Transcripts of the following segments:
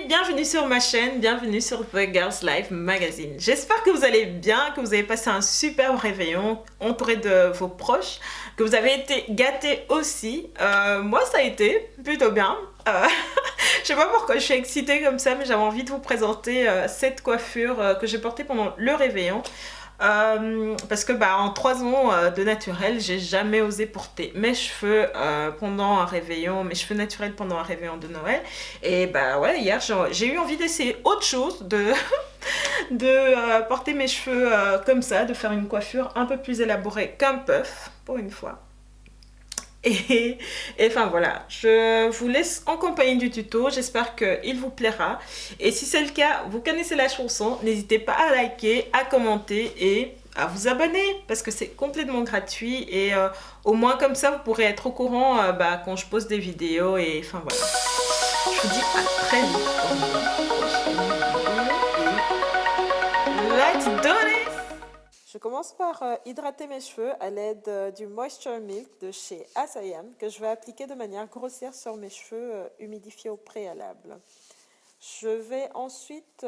bienvenue sur ma chaîne, bienvenue sur The Girls Life Magazine. J'espère que vous allez bien, que vous avez passé un superbe réveillon entouré de vos proches, que vous avez été gâtés aussi. Moi ça a été plutôt bien. Je sais pas pourquoi je suis excitée comme ça, mais j'avais envie de vous présenter cette coiffure que j'ai portée pendant le réveillon. Parce que en 3 ans de naturel, j'ai jamais osé porter mes cheveux pendant un réveillon, mes cheveux naturels pendant un réveillon de Noël. Et ouais, hier j'ai eu envie d'essayer autre chose, de porter mes cheveux comme ça, de faire une coiffure un peu plus élaborée qu'un puff, pour une fois. Et enfin voilà, je vous laisse en compagnie du tuto, j'espère qu'il vous plaira. Et si c'est le cas, vous connaissez la chanson, n'hésitez pas à liker, à commenter et à vous abonner parce que c'est complètement gratuit et au moins comme ça vous pourrez être au courant quand je poste des vidéos et enfin voilà. Je vous dis à très vite pour une prochaine vidéo et let's do this! Je commence par hydrater mes cheveux à l'aide du Moisture Milk de chez As.I.Am que je vais appliquer de manière grossière sur mes cheveux humidifiés au préalable. Je vais ensuite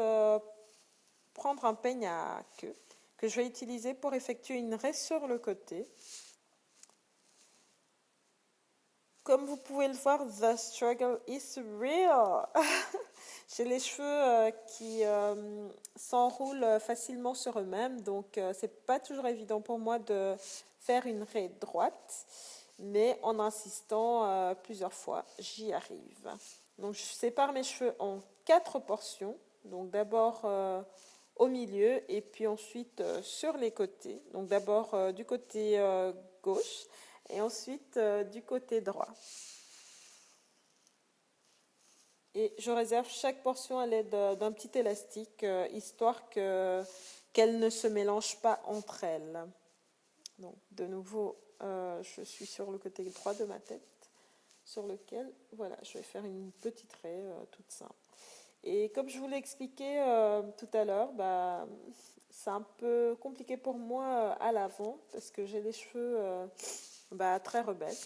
prendre un peigne à queue que je vais utiliser pour effectuer une raie sur le côté. Comme vous pouvez le voir, the struggle is real. J'ai les cheveux qui s'enroulent facilement sur eux-mêmes, donc c'est pas toujours évident pour moi de faire une raie droite, mais en insistant plusieurs fois, j'y arrive. Donc je sépare mes cheveux en 4 portions, donc d'abord au milieu et puis ensuite sur les côtés. Donc d'abord du côté gauche et ensuite du côté droit. Et je réserve chaque portion à l'aide d'un petit élastique, histoire qu'elles ne se mélangent pas entre elles. Donc de nouveau, je suis sur le côté droit de ma tête, sur lequel, voilà, je vais faire une petite raie toute simple. Et comme je vous l'ai expliqué tout à l'heure, c'est un peu compliqué pour moi à l'avant, parce que j'ai les cheveux très rebelles.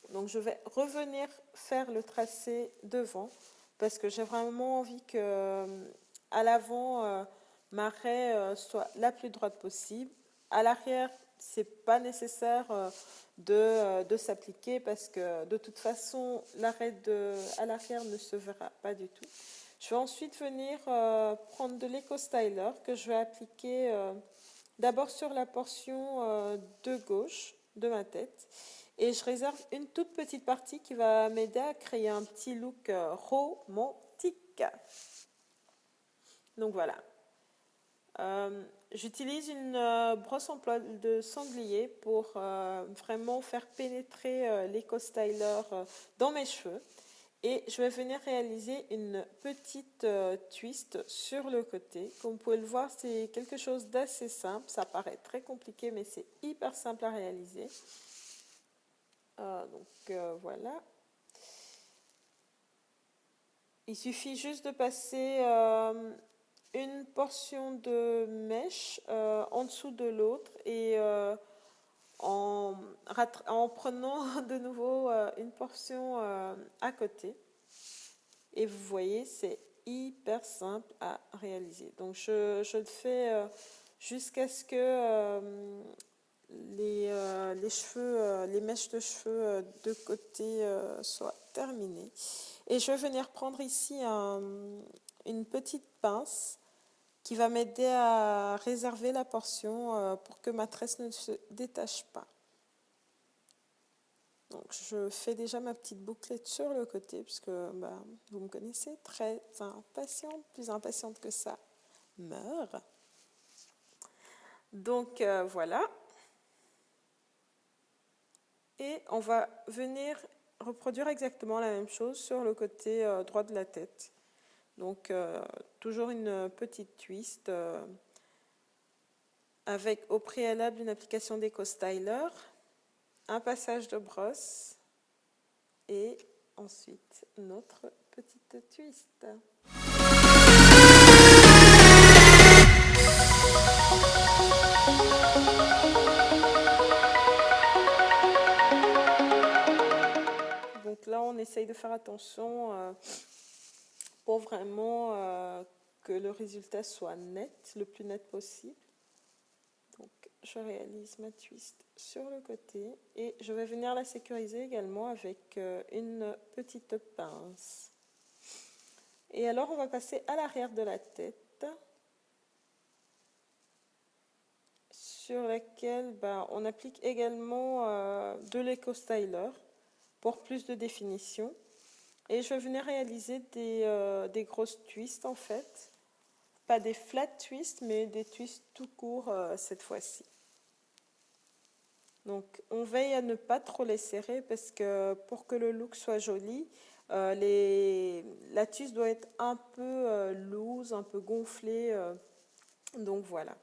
Donc je vais revenir faire le tracé devant parce que j'ai vraiment envie que à l'avant ma raie soit la plus droite possible. À l'arrière, c'est pas nécessaire de s'appliquer parce que de toute façon la raie à l'arrière ne se verra pas du tout. Je vais ensuite venir prendre de l'Eco Styler que je vais appliquer d'abord sur la portion de gauche de ma tête. Et je réserve une toute petite partie qui va m'aider à créer un petit look romantique. Donc voilà. J'utilise une brosse en poil de sanglier pour vraiment faire pénétrer l'Eco Styler dans mes cheveux. Et je vais venir réaliser une petite twist sur le côté. Comme vous pouvez le voir, c'est quelque chose d'assez simple. Ça paraît très compliqué, mais c'est hyper simple à réaliser. Voilà. Il suffit juste de passer une portion de mèche en dessous de l'autre et en prenant de nouveau une portion à côté. Et vous voyez, c'est hyper simple à réaliser. Donc je le fais jusqu'à ce que les mèches de cheveux de côté soient terminées. Et je vais venir prendre ici une petite pince qui va m'aider à réserver la portion pour que ma tresse ne se détache pas. Donc je fais déjà ma petite bouclette sur le côté puisque vous me connaissez, très impatiente, plus impatiente que ça meurt. Donc voilà. Et on va venir reproduire exactement la même chose sur le côté droit de la tête. Donc toujours une petite twist avec au préalable une application d'Eco Styler, un passage de brosse et ensuite notre petite twist. Donc là, on essaye de faire attention pour vraiment que le résultat soit net, le plus net possible. Donc je réalise ma twist sur le côté et je vais venir la sécuriser également avec une petite pince. Et alors on va passer à l'arrière de la tête, sur laquelle on applique également de l'Eco-Styler pour plus de définition. Et je vais venir réaliser des grosses twists en fait. Pas des flat twists, mais des twists tout courts cette fois-ci. Donc on veille à ne pas trop les serrer parce que pour que le look soit joli, la twist doit être un peu loose, un peu gonflée. Donc voilà.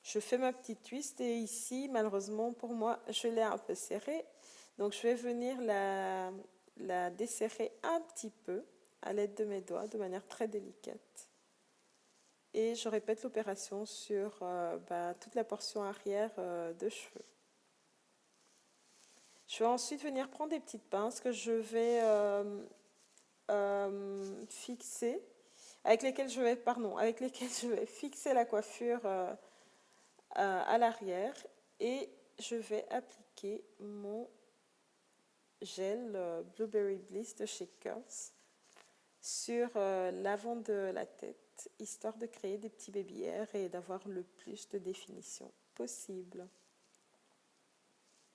Je fais ma petite twist et ici, malheureusement pour moi, je l'ai un peu serrée. Donc je vais venir la desserrer un petit peu à l'aide de mes doigts, de manière très délicate. Et je répète l'opération sur toute la portion arrière de cheveux. Je vais ensuite venir prendre des petites pinces que je vais fixer, avec lesquelles je vais fixer la coiffure à l'arrière, et je vais appliquer mon gel Blueberry Bliss de chez Curls sur l'avant de la tête, histoire de créer des petits baby hairs et d'avoir le plus de définition possible.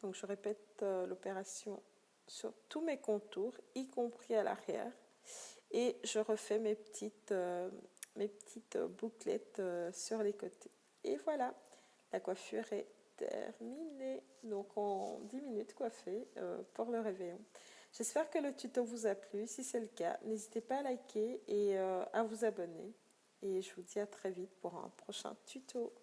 Donc je répète l'opération sur tous mes contours, y compris à l'arrière, et je refais mes petites bouclettes sur les côtés. Et voilà, la coiffure est terminée. Donc en 10 minutes coiffée pour le réveillon. J'espère que le tuto vous a plu. Si c'est le cas, n'hésitez pas à liker et à vous abonner. Et je vous dis à très vite pour un prochain tuto.